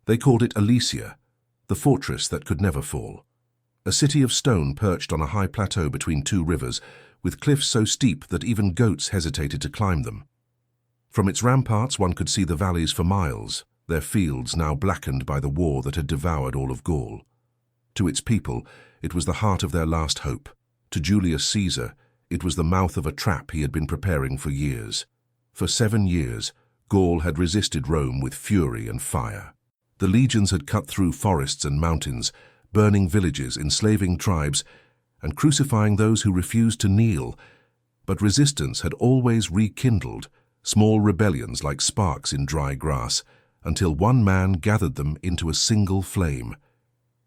They called it Alesia, the fortress that could never fall. A city of stone perched on a high plateau between two rivers, with cliffs so steep that even goats hesitated to climb them. From its ramparts one could see the valleys for miles, their fields now blackened by the war that had devoured all of Gaul. To its people, it was the heart of their last hope. To Julius Caesar, it was the mouth of a trap he had been preparing for years. For 7 years, Gaul had resisted Rome with fury and fire. The legions had cut through forests and mountains, burning villages, enslaving tribes, and crucifying those who refused to kneel. But resistance had always rekindled, small rebellions like sparks in dry grass, until one man gathered them into a single flame.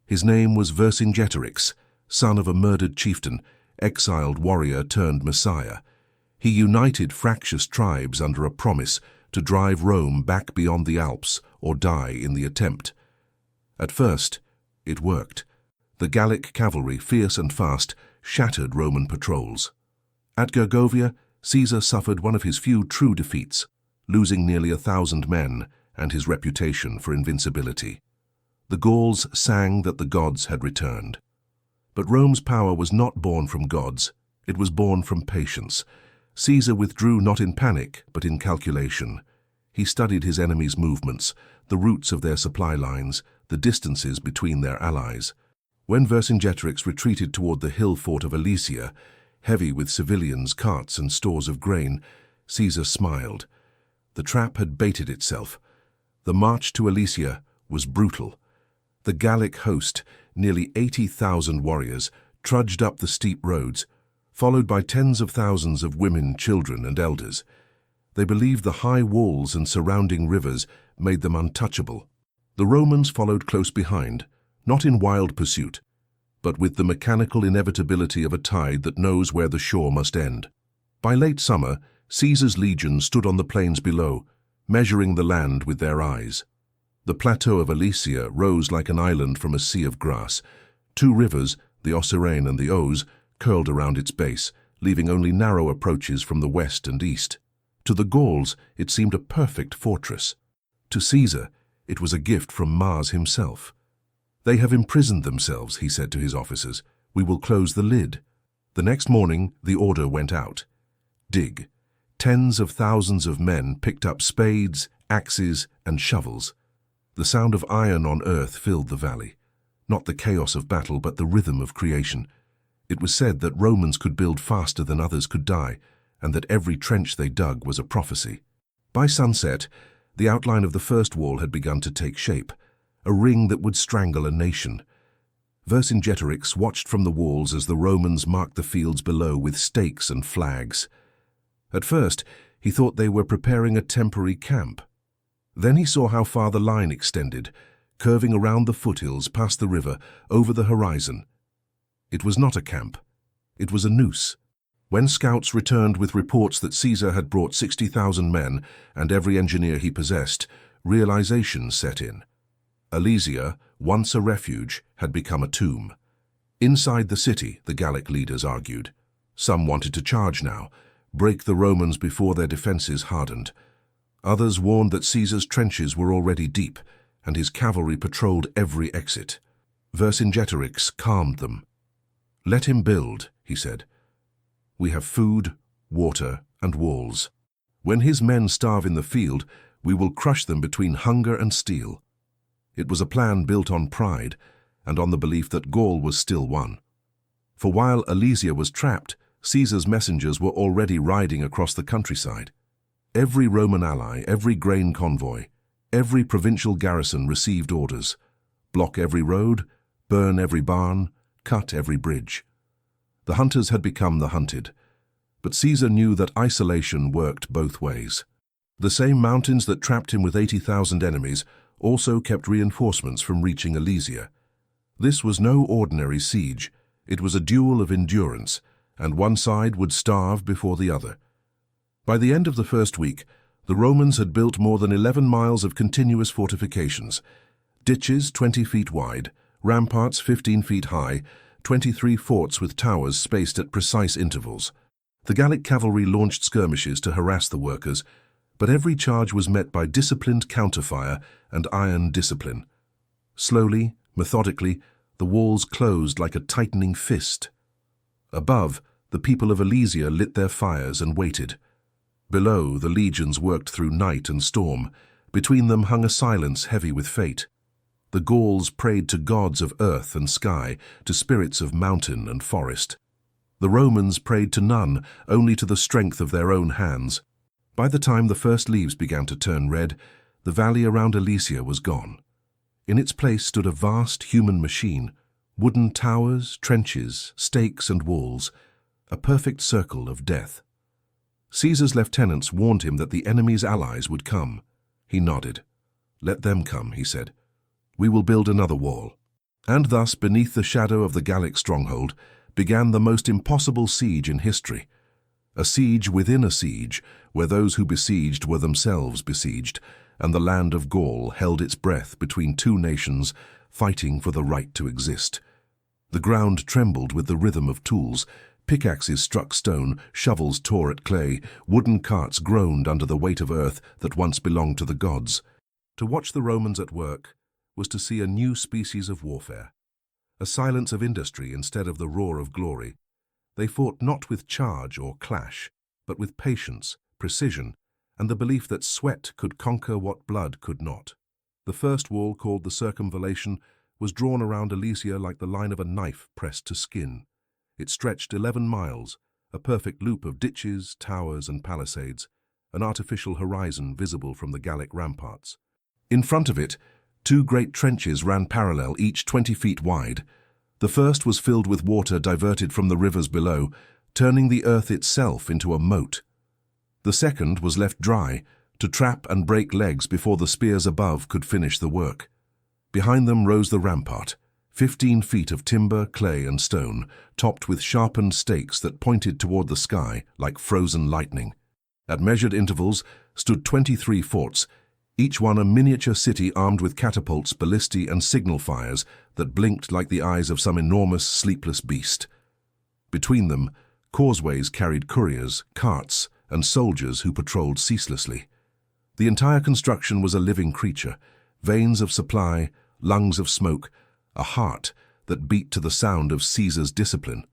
His name was Vercingetorix, son of a murdered chieftain, exiled warrior turned messiah. He united fractious tribes under a promise to drive Rome back beyond the Alps or die in the attempt. At first, it worked. The Gallic cavalry, fierce and fast, shattered Roman patrols. At Gergovia, Caesar suffered one of his few true defeats, losing nearly 1,000 men and his reputation for invincibility. The Gauls sang that the gods had returned. But Rome's power was not born from gods, it was born from patience. Caesar withdrew not in panic, but in calculation. He studied his enemies' movements, the routes of their supply lines, the distances between their allies. When Vercingetorix retreated toward the hill fort of Alesia, heavy with civilians, carts, and stores of grain, Caesar smiled. The trap had baited itself. The march to Alesia was brutal. The Gallic host, nearly 80,000 warriors, trudged up the steep roads, followed by tens of thousands of women, children, and elders. They believed the high walls and surrounding rivers made them untouchable. The Romans followed close behind, not in wild pursuit, but with the mechanical inevitability of a tide that knows where the shore must end. By late summer, Caesar's legions stood on the plains below, measuring the land with their eyes. The plateau of Alesia rose like an island from a sea of grass. 2 rivers, the Osirene and the Ouse, curled around its base, leaving only narrow approaches from the west and east. To the Gauls, it seemed a perfect fortress. To Caesar, it was a gift from Mars himself. "They have imprisoned themselves," he said to his officers. "We will close the lid." The next morning, the order went out. Dig. Tens of thousands of men picked up spades, axes, and shovels. The sound of iron on earth filled the valley. Not the chaos of battle, but the rhythm of creation. It was said that Romans could build faster than others could die, and that every trench they dug was a prophecy. By sunset, the outline of the first wall had begun to take shape, a ring that would strangle a nation. Vercingetorix watched from the walls as the Romans marked the fields below with stakes and flags. At first, he thought they were preparing a temporary camp. Then he saw how far the line extended, curving around the foothills, past the river, over the horizon. It was not a camp. It was a noose. When scouts returned with reports that Caesar had brought 60,000 men and every engineer he possessed, realization set in. Alesia, once a refuge, had become a tomb. Inside the city, the Gallic leaders argued. Some wanted to charge now, break the Romans before their defenses hardened. Others warned that Caesar's trenches were already deep, and his cavalry patrolled every exit. Vercingetorix calmed them. "Let him build," he said. "We have food, water, and walls. When his men starve in the field, we will crush them between hunger and steel." It was a plan built on pride and on the belief that Gaul was still won. For while Alesia was trapped, Caesar's messengers were already riding across the countryside. Every Roman ally, every grain convoy, every provincial garrison received orders. Block every road, burn every barn, cut every bridge. The hunters had become the hunted, but Caesar knew that isolation worked both ways. The same mountains that trapped him with 80,000 enemies also kept reinforcements from reaching Alesia. This was no ordinary siege. It was a duel of endurance, and one side would starve before the other. By the end of the first week, the Romans had built more than 11 miles of continuous fortifications, ditches 20 feet wide, ramparts 15 feet high, 23 forts with towers spaced at precise intervals. The Gallic cavalry launched skirmishes to harass the workers, But every charge was met by disciplined counterfire and iron discipline. Slowly, methodically, the walls closed like a tightening fist. Above, the people of Alesia lit their fires and waited. Below, the legions worked through night and storm. Between them hung a silence heavy with fate. The Gauls prayed to gods of earth and sky, to spirits of mountain and forest. The Romans prayed to none, only to the strength of their own hands. By the time the first leaves began to turn red, the valley around Alesia was gone. In its place stood a vast human machine, wooden towers, trenches, stakes and walls, a perfect circle of death. Caesar's lieutenants warned him that the enemy's allies would come. He nodded. "Let them come," he said. "We will build another wall." And thus, beneath the shadow of the Gallic stronghold, began the most impossible siege in history. A siege within a siege, where those who besieged were themselves besieged, and the land of Gaul held its breath between two nations fighting for the right to exist. The ground trembled with the rhythm of tools. Pickaxes struck stone, shovels tore at clay, wooden carts groaned under the weight of earth that once belonged to the gods. To watch the Romans at work was to see a new species of warfare, a silence of industry instead of the roar of glory. They fought not with charge or clash, but with patience, precision, and the belief that sweat could conquer what blood could not. The first wall, called the circumvallation, was drawn around Alesia like the line of a knife pressed to skin. It stretched 11 miles, a perfect loop of ditches, towers, and palisades, an artificial horizon visible from the Gallic ramparts. In front of it, two great trenches ran parallel, each 20 feet wide. The first was filled with water diverted from the rivers below, turning the earth itself into a moat. The second was left dry, to trap and break legs before the spears above could finish the work. Behind them rose the rampart, 15 feet of timber, clay, and stone, topped with sharpened stakes that pointed toward the sky like frozen lightning. At measured intervals stood 23 forts, each one a miniature city armed with catapults, ballistae, and signal fires that blinked like the eyes of some enormous, sleepless beast. Between them, causeways carried couriers, carts, and soldiers who patrolled ceaselessly. The entire construction was a living creature, veins of supply, lungs of smoke, a heart that beat to the sound of Caesar's discipline.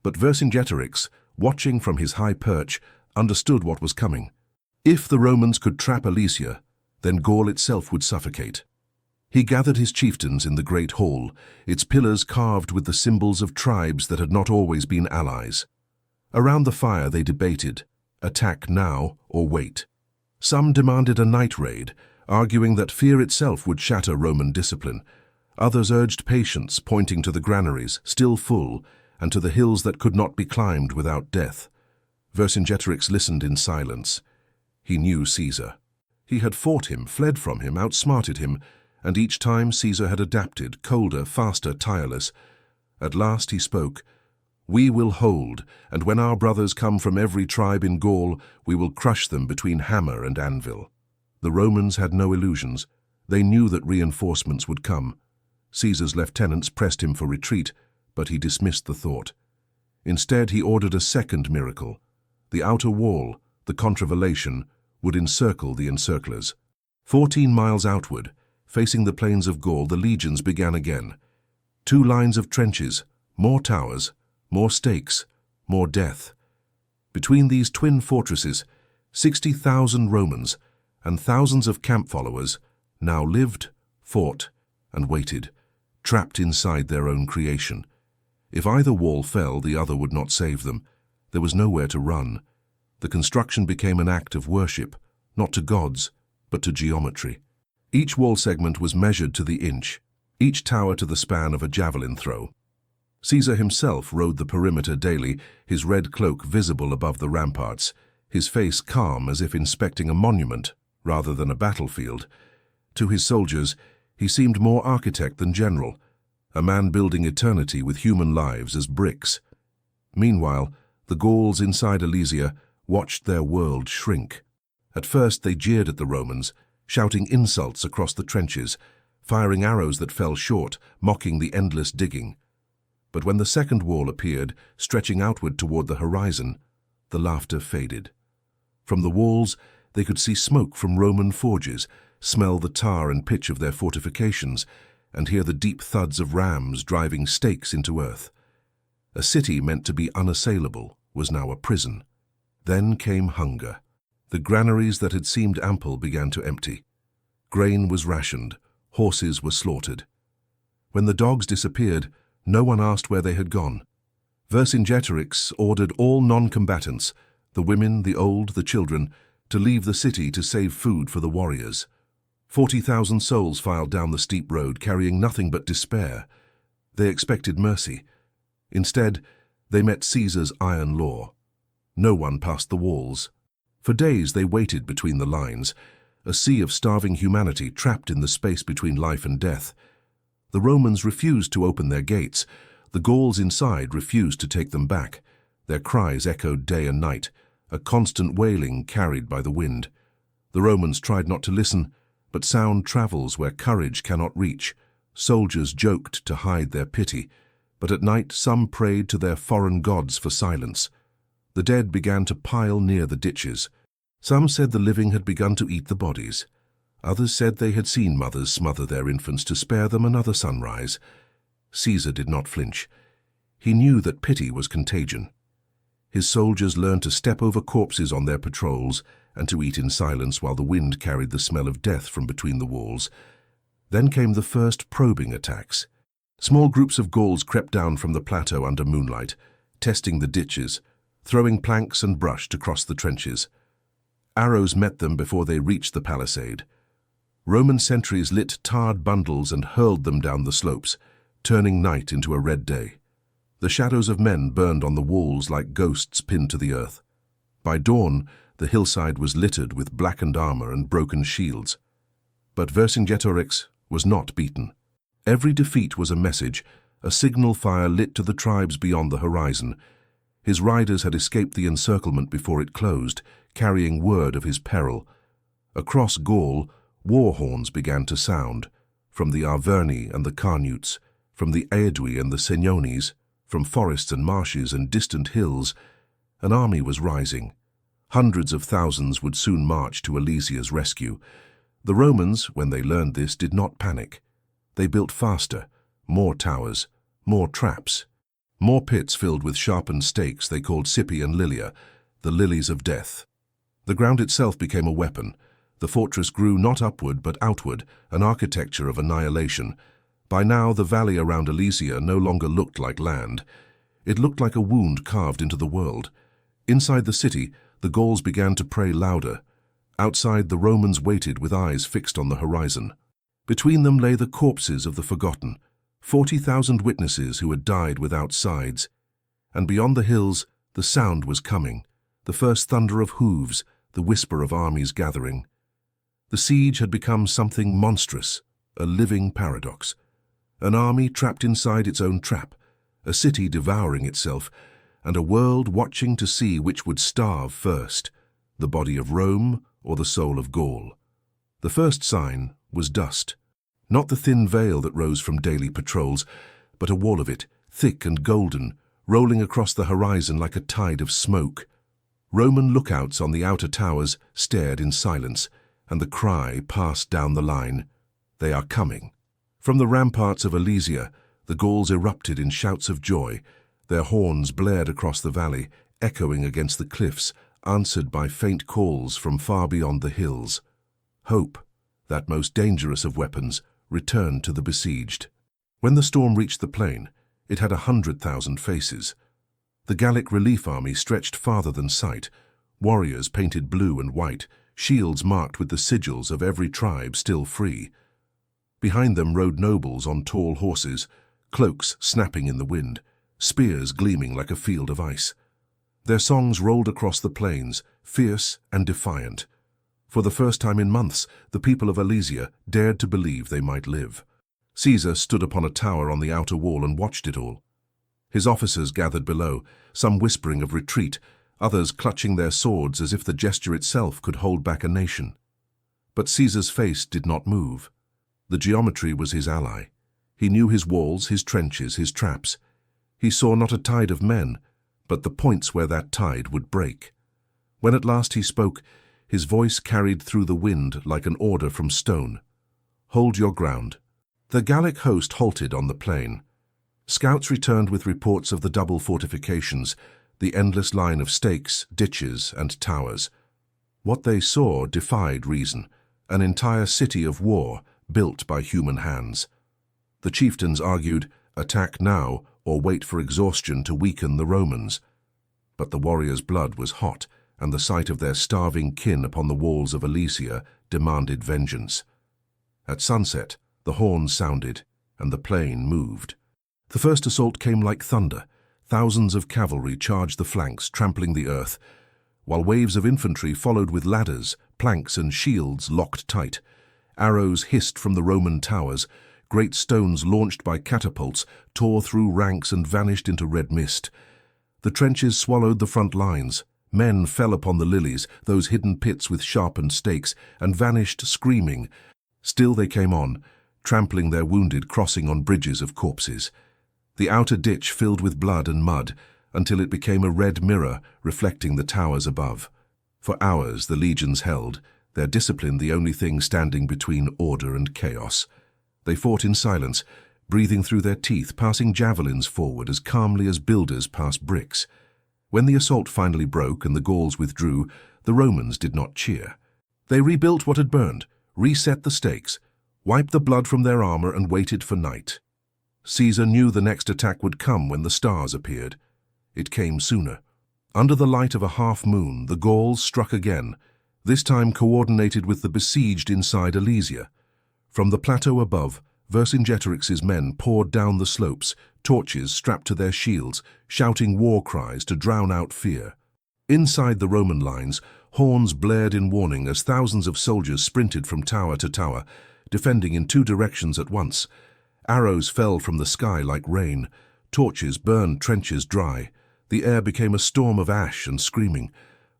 But Vercingetorix, watching from his high perch, understood what was coming. If the Romans could trap Alesia, then Gaul itself would suffocate. He gathered his chieftains in the great hall, its pillars carved with the symbols of tribes that had not always been allies. Around the fire they debated, attack now or wait. Some demanded a night raid, arguing that fear itself would shatter Roman discipline. Others urged patience, pointing to the granaries, still full, and to the hills that could not be climbed without death. Vercingetorix listened in silence. He knew Caesar. He had fought him, fled from him, outsmarted him, and each time Caesar had adapted, colder, faster, tireless. At last he spoke. "We will hold, and when our brothers come from every tribe in Gaul, we will crush them between hammer and anvil." The Romans had no illusions. They knew that reinforcements would come. Caesar's lieutenants pressed him for retreat, but he dismissed the thought. Instead, he ordered a second miracle. The outer wall, the contravallation, would encircle the encirclers. 14 miles outward, facing the plains of Gaul, the legions began again. 2 lines of trenches, more towers, more stakes, more death. Between these twin fortresses, 60,000 Romans and thousands of camp followers now lived, fought, and waited, trapped inside their own creation. If either wall fell, the other would not save them. There was nowhere to run. The construction became an act of worship, not to gods, but to geometry. Each wall segment was measured to the inch, each tower to the span of a javelin throw. Caesar himself rode the perimeter daily, his red cloak visible above the ramparts, his face calm as if inspecting a monument rather than a battlefield. To his soldiers, he seemed more architect than general, a man building eternity with human lives as bricks. Meanwhile, the Gauls inside Alesia watched their world shrink. At first they jeered at the Romans, shouting insults across the trenches, firing arrows that fell short, mocking the endless digging. But when the second wall appeared, stretching outward toward the horizon, the laughter faded. From the walls, They could see smoke from Roman forges, smell the tar and pitch of their fortifications, and hear the deep thuds of rams driving stakes into earth. A city meant to be unassailable was now a prison. Then came hunger. The granaries that had seemed ample began to empty. Grain was rationed, horses were slaughtered. When the dogs disappeared, no one asked where they had gone. Vercingetorix ordered all non-combatants, the women, the old, the children, to leave the city to save food for the warriors. 40,000 souls filed down the steep road, carrying nothing but despair. They expected mercy. Instead, they met Caesar's iron law. No one passed the walls. For days they waited between the lines, a sea of starving humanity trapped in the space between life and death. The Romans refused to open their gates. The Gauls inside refused to take them back. Their cries echoed day and night, a constant wailing carried by the wind. The Romans tried not to listen, but sound travels where courage cannot reach. Soldiers joked to hide their pity, but at night some prayed to their foreign gods for silence. The dead began to pile near the ditches. Some said the living had begun to eat the bodies. Others said they had seen mothers smother their infants to spare them another sunrise. Caesar did not flinch. He knew that pity was contagion. His soldiers learned to step over corpses on their patrols and to eat in silence while the wind carried the smell of death from between the walls. Then came the first probing attacks. Small groups of Gauls crept down from the plateau under moonlight, testing the ditches, throwing planks and brush to cross the trenches. Arrows met them before they reached the palisade. Roman sentries lit tarred bundles and hurled them down the slopes, turning night into a red day. The shadows of men burned on the walls like ghosts pinned to the earth. By dawn, the hillside was littered with blackened armor and broken shields. But Vercingetorix was not beaten. Every defeat was a message, a signal fire lit to the tribes beyond the horizon. His riders had escaped the encirclement before it closed, carrying word of his peril. Across Gaul, war horns began to sound, from the Arverni and the Carnutes, from the Aedui and the Seniones, from forests and marshes and distant hills. An army was rising. Hundreds of thousands would soon march to Alesia's rescue. The Romans, when they learned this, did not panic. They built faster, more towers, more traps, more pits filled with sharpened stakes they called Sippi and Lilia, the lilies of death. The ground itself became a weapon. The fortress grew not upward but outward, an architecture of annihilation. By now, the valley around Alesia no longer looked like land. It looked like a wound carved into the world. Inside the city, the Gauls began to pray louder. Outside, the Romans waited with eyes fixed on the horizon. Between them lay the corpses of the forgotten, 40,000 witnesses who had died without sides. And beyond the hills, the sound was coming, the first thunder of hooves, the whisper of armies gathering. The siege had become something monstrous, a living paradox. An army trapped inside its own trap, a city devouring itself, and a world watching to see which would starve first, the body of Rome or the soul of Gaul. The first sign was dust, not the thin veil that rose from daily patrols, but a wall of it, thick and golden, rolling across the horizon like a tide of smoke. Roman lookouts on the outer towers stared in silence, and the cry passed down the line, "They are coming." From the ramparts of Alesia, the Gauls erupted in shouts of joy. Their horns blared across the valley, echoing against the cliffs, answered by faint calls from far beyond the hills. Hope, that most dangerous of weapons, returned to the besieged. When the storm reached the plain, it had 100,000 faces. The Gallic relief army stretched farther than sight, warriors painted blue and white, shields marked with the sigils of every tribe still free. Behind them rode nobles on tall horses, cloaks snapping in the wind, spears gleaming like a field of ice. Their songs rolled across the plains, fierce and defiant. For the first time in months, the people of Alesia dared to believe they might live. Caesar stood upon a tower on the outer wall and watched it all. His officers gathered below, some whispering of retreat, others clutching their swords as if the gesture itself could hold back a nation. But Caesar's face did not move. The geometry was his ally. He knew his walls, his trenches, his traps. He saw not a tide of men, but the points where that tide would break. When at last he spoke, His voice carried through the wind like an order from stone. "Hold your ground." The Gallic host halted on the plain. Scouts returned with reports of the double fortifications, the endless line of stakes, ditches, and towers. What they saw defied reason, an entire city of war built by human hands. The chieftains argued, attack now or wait for exhaustion to weaken the Romans. But the warriors' blood was hot, and the sight of their starving kin upon the walls of Alesia demanded vengeance. At sunset, the horns sounded, and the plain moved. The first assault came like thunder. Thousands of cavalry charged the flanks, trampling the earth, while waves of infantry followed with ladders, planks, and shields locked tight. Arrows hissed from the Roman towers. Great stones launched by catapults tore through ranks and vanished into red mist. The trenches swallowed the front lines. Men fell upon the lilies, those hidden pits with sharpened stakes, and vanished screaming. Still they came on, trampling their wounded, crossing on bridges of corpses. The outer ditch filled with blood and mud, until it became a red mirror reflecting the towers above. For hours the legions held, their discipline the only thing standing between order and chaos. They fought in silence, breathing through their teeth, passing javelins forward as calmly as builders pass bricks. When the assault finally broke and the Gauls withdrew, the Romans did not cheer. They rebuilt what had burned, reset the stakes, wiped the blood from their armor, and waited for night. Caesar knew the next attack would come when the stars appeared. It came sooner. Under the light of a half-moon, the Gauls struck again, this time coordinated with the besieged inside Alesia. From the plateau above, Vercingetorix's men poured down the slopes, torches strapped to their shields, shouting war cries to drown out fear. Inside the Roman lines, horns blared in warning as thousands of soldiers sprinted from tower to tower, defending in two directions at once. Arrows fell from the sky like rain. Torches burned trenches dry. The air became a storm of ash and screaming.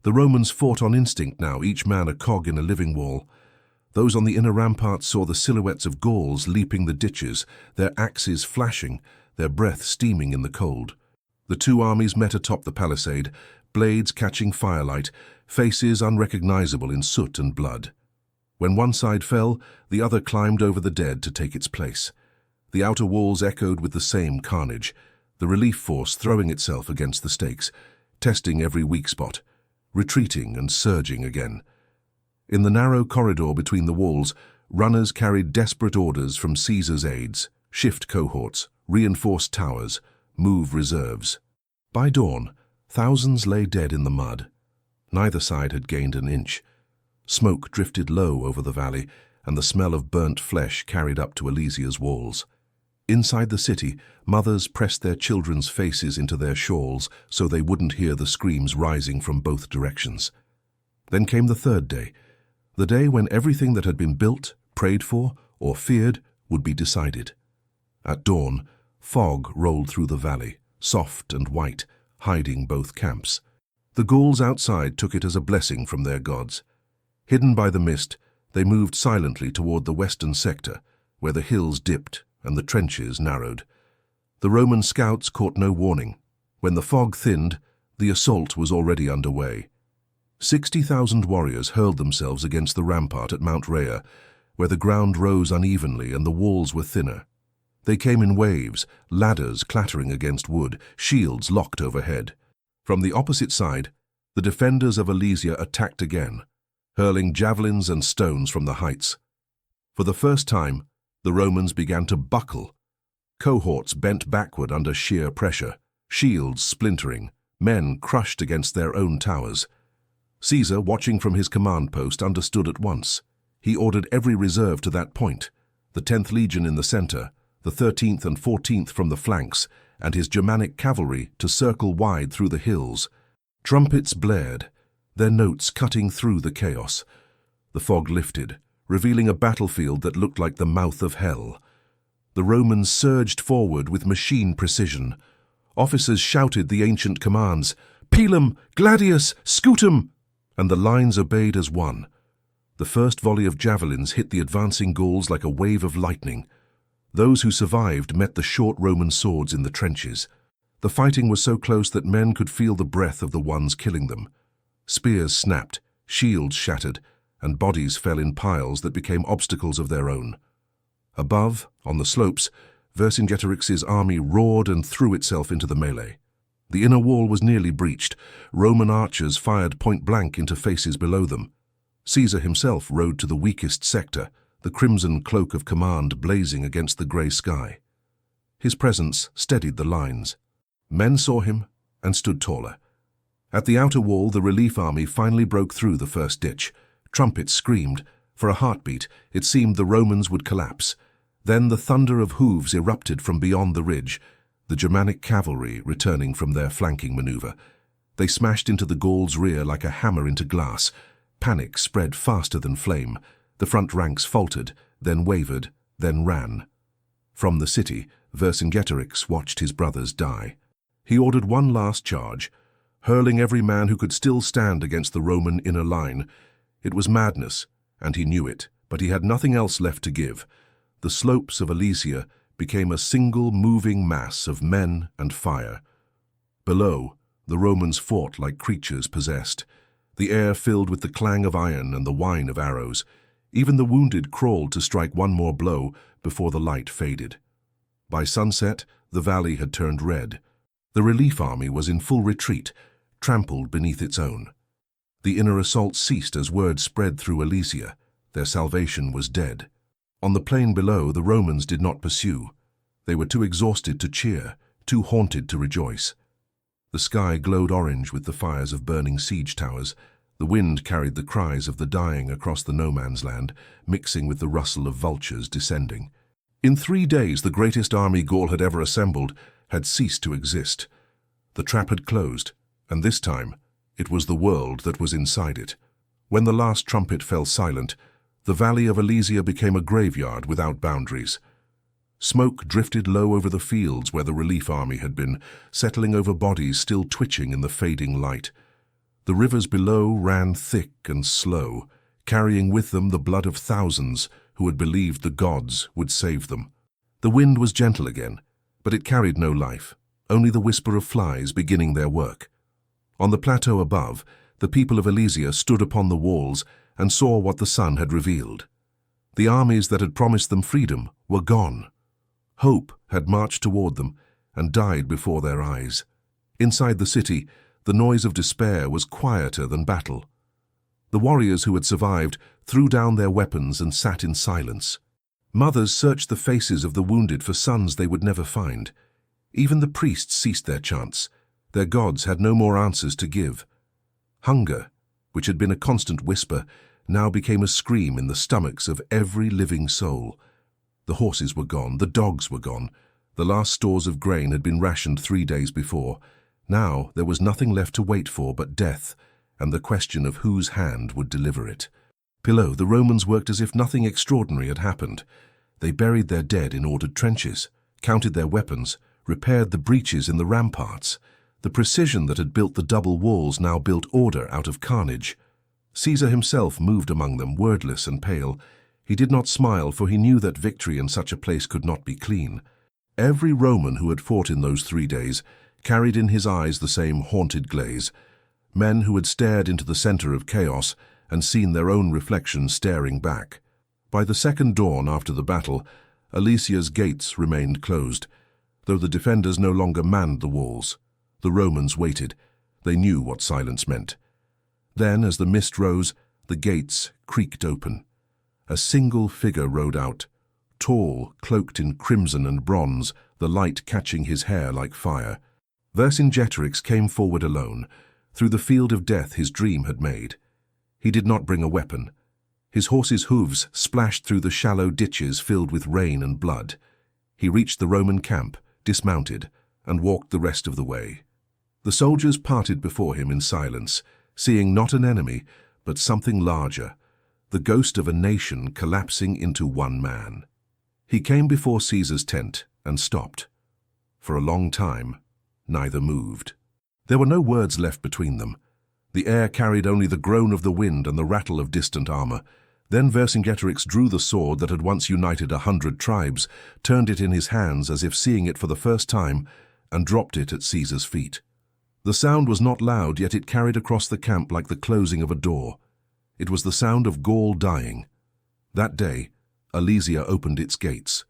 The Romans fought on instinct now, each man a cog in a living wall. Those on the inner ramparts saw the silhouettes of Gauls leaping the ditches, their axes flashing, their breath steaming in the cold. The two armies met atop the palisade, blades catching firelight, faces unrecognizable in soot and blood. When one side fell, the other climbed over the dead to take its place. The outer walls echoed with the same carnage, the relief force throwing itself against the stakes, testing every weak spot, retreating and surging again. In the narrow corridor between the walls, runners carried desperate orders from Caesar's aides: shift cohorts, reinforce towers, move reserves. By dawn, thousands lay dead in the mud. Neither side had gained an inch. Smoke drifted low over the valley, and the smell of burnt flesh carried up to Alesia's walls. Inside the city, mothers pressed their children's faces into their shawls so they wouldn't hear the screams rising from both directions. Then came the third day, the day when everything that had been built, prayed for, or feared would be decided. At dawn, fog rolled through the valley, soft and white, hiding both camps. The Gauls outside took it as a blessing from their gods. Hidden by the mist, they moved silently toward the western sector, where the hills dipped and the trenches narrowed. The Roman scouts caught no warning. When the fog thinned, the assault was already underway. 60,000 warriors hurled themselves against the rampart at Mount Rhea, where the ground rose unevenly and the walls were thinner. They came in waves, ladders clattering against wood, shields locked overhead. From the opposite side, the defenders of Alesia attacked again, hurling javelins and stones from the heights. For the first time, the Romans began to buckle. Cohorts bent backward under sheer pressure, shields splintering, men crushed against their own towers. Caesar, watching from his command post, understood at once. He ordered every reserve to that point, the 10th Legion in the center, the 13th and 14th from the flanks, and his Germanic cavalry to circle wide through the hills. Trumpets blared, their notes cutting through the chaos. The fog lifted, revealing a battlefield that looked like the mouth of hell. The Romans surged forward with machine precision. Officers shouted the ancient commands, "Pilum, Gladius, Scutum!" and the lines obeyed as one. The first volley of javelins hit the advancing Gauls like a wave of lightning. Those who survived met the short Roman swords in the trenches. The fighting was so close that men could feel the breath of the ones killing them. Spears snapped, shields shattered, and bodies fell in piles that became obstacles of their own. Above, on the slopes, Vercingetorix's army roared and threw itself into the melee. The inner wall was nearly breached. Roman archers fired point-blank into faces below them. Caesar himself rode to the weakest sector, the crimson cloak of command blazing against the grey sky. His presence steadied the lines. Men saw him and stood taller. At the outer wall, the relief army finally broke through the first ditch. Trumpets screamed. For a heartbeat, it seemed the Romans would collapse. Then the thunder of hooves erupted from beyond the ridge, the Germanic cavalry returning from their flanking maneuver. They smashed into the Gauls' rear like a hammer into glass. Panic spread faster than flame. The front ranks faltered, then wavered, then ran. From the city, Vercingetorix watched his brothers die. He ordered one last charge, hurling every man who could still stand against the Roman inner line. It was madness, and he knew it, but he had nothing else left to give. The slopes of Alesia became a single moving mass of men and fire. Below, the Romans fought like creatures possessed. The air filled with the clang of iron and the whine of arrows. Even the wounded crawled to strike one more blow before the light faded. By sunset, the valley had turned red. The relief army was in full retreat, trampled beneath its own. The inner assault ceased as word spread through Alesia. Their salvation was dead. On the plain below, the Romans did not pursue. They were too exhausted to cheer, too haunted to rejoice. The sky glowed orange with the fires of burning siege towers. The wind carried the cries of the dying across the no-man's land, mixing with the rustle of vultures descending. In 3 days, the greatest army Gaul had ever assembled had ceased to exist. The trap had closed, and this time, it was the world that was inside it. When the last trumpet fell silent, the valley of Alesia became a graveyard without boundaries. Smoke drifted low over the fields where the relief army had been, settling over bodies still twitching in the fading light. The rivers below ran thick and slow, carrying with them the blood of thousands who had believed the gods would save them. The wind was gentle again, but it carried no life, only the whisper of flies beginning their work. On the plateau above, the people of Alesia stood upon the walls and saw what the sun had revealed. The armies that had promised them freedom were gone. Hope had marched toward them and died before their eyes. Inside the city, the noise of despair was quieter than battle. The warriors who had survived threw down their weapons and sat in silence. Mothers searched the faces of the wounded for sons they would never find. Even the priests ceased their chants. Their gods had no more answers to give. Hunger, which had been a constant whisper, now became a scream in the stomachs of every living soul. The horses were gone, the dogs were gone. The last stores of grain had been rationed 3 days before. Now there was nothing left to wait for but death, and the question of whose hand would deliver it. Below, the Romans worked as if nothing extraordinary had happened. They buried their dead in ordered trenches, counted their weapons, repaired the breaches in the ramparts. The precision that had built the double walls now built order out of carnage. Caesar himself moved among them, wordless and pale. He did not smile, for he knew that victory in such a place could not be clean. Every Roman who had fought in those 3 days carried in his eyes the same haunted glaze. Men who had stared into the center of chaos and seen their own reflection staring back. By the second dawn after the battle, Alesia's gates remained closed, though the defenders no longer manned the walls. The Romans waited. They knew what silence meant. Then, as the mist rose, the gates creaked open. A single figure rode out, tall, cloaked in crimson and bronze, the light catching his hair like fire. Vercingetorix came forward alone, through the field of death his dream had made. He did not bring a weapon. His horse's hooves splashed through the shallow ditches filled with rain and blood. He reached the Roman camp, dismounted, and walked the rest of the way. The soldiers parted before him in silence, seeing not an enemy, but something larger, the ghost of a nation collapsing into one man. He came before Caesar's tent and stopped. For a long time, neither moved. There were no words left between them. The air carried only the groan of the wind and the rattle of distant armor. Then Vercingetorix drew the sword that had once united 100 tribes, turned it in his hands as if seeing it for the first time, and dropped it at Caesar's feet. The sound was not loud, yet it carried across the camp like the closing of a door. It was the sound of Gaul dying. That day, Alesia opened its gates.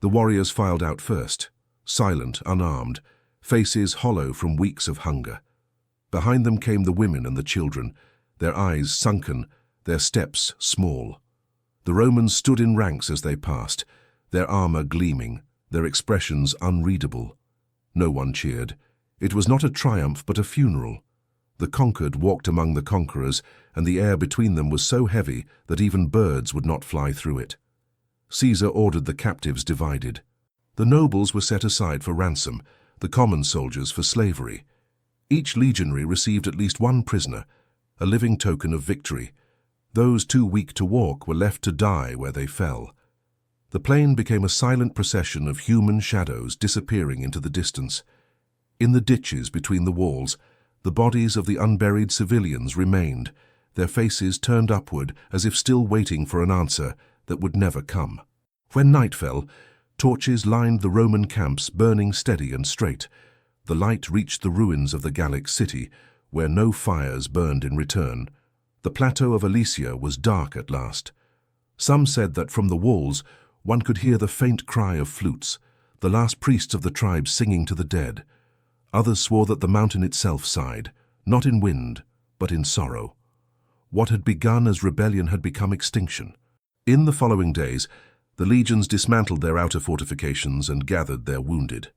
The warriors filed out first, silent, unarmed, faces hollow from weeks of hunger. Behind them came the women and the children, their eyes sunken, their steps small. The Romans stood in ranks as they passed, their armor gleaming, their expressions unreadable. No one cheered. It was not a triumph but a funeral. The conquered walked among the conquerors, and the air between them was so heavy that even birds would not fly through it. Caesar ordered the captives divided. The nobles were set aside for ransom, the common soldiers for slavery. Each legionary received at least one prisoner, a living token of victory. Those too weak to walk were left to die where they fell. The plain became a silent procession of human shadows disappearing into the distance. In the ditches between the walls, the bodies of the unburied civilians remained, their faces turned upward as if still waiting for an answer that would never come. When night fell, torches lined the Roman camps, burning steady and straight. The light reached the ruins of the Gallic city, where no fires burned in return. The plateau of Alesia was dark at last. Some said that from the walls one could hear the faint cry of flutes, the last priests of the tribe singing to the dead. Others swore that the mountain itself sighed, not in wind, but in sorrow. What had begun as rebellion had become extinction. In the following days, the legions dismantled their outer fortifications and gathered their wounded.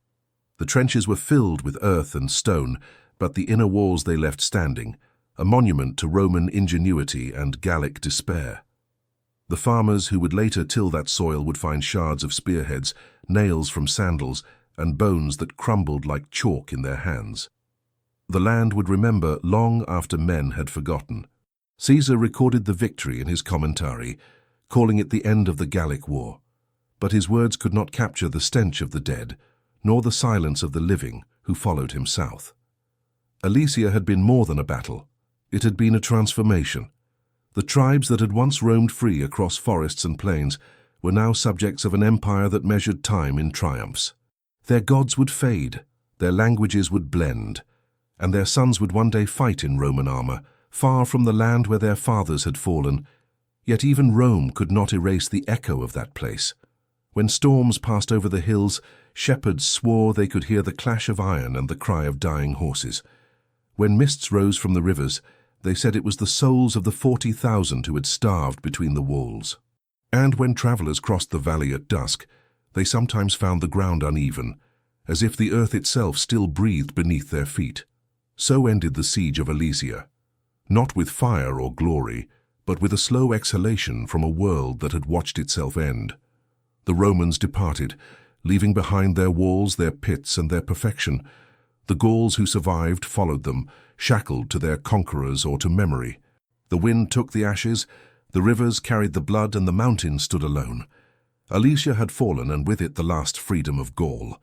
The trenches were filled with earth and stone, but the inner walls they left standing, a monument to Roman ingenuity and Gallic despair. The farmers who would later till that soil would find shards of spearheads, nails from sandals, and bones that crumbled like chalk in their hands. The land would remember long after men had forgotten. Caesar recorded the victory in his commentary, calling it the end of the Gallic War. But his words could not capture the stench of the dead, nor the silence of the living who followed him south. Alesia had been more than a battle. It had been a transformation. The tribes that had once roamed free across forests and plains were now subjects of an empire that measured time in triumphs. Their gods would fade, their languages would blend, and their sons would one day fight in Roman armor, far from the land where their fathers had fallen. Yet even Rome could not erase the echo of that place. When storms passed over the hills, shepherds swore they could hear the clash of iron and the cry of dying horses. When mists rose from the rivers, they said it was the souls of the 40,000 who had starved between the walls. And when travelers crossed the valley at dusk, they sometimes found the ground uneven, as if the earth itself still breathed beneath their feet. So ended the siege of Alesia, not with fire or glory, but with a slow exhalation from a world that had watched itself end. The Romans departed, leaving behind their walls, their pits, and their perfection. The Gauls who survived followed them, shackled to their conquerors or to memory. The wind took the ashes, the rivers carried the blood, and the mountains stood alone. Alesia had fallen, and with it the last freedom of Gaul.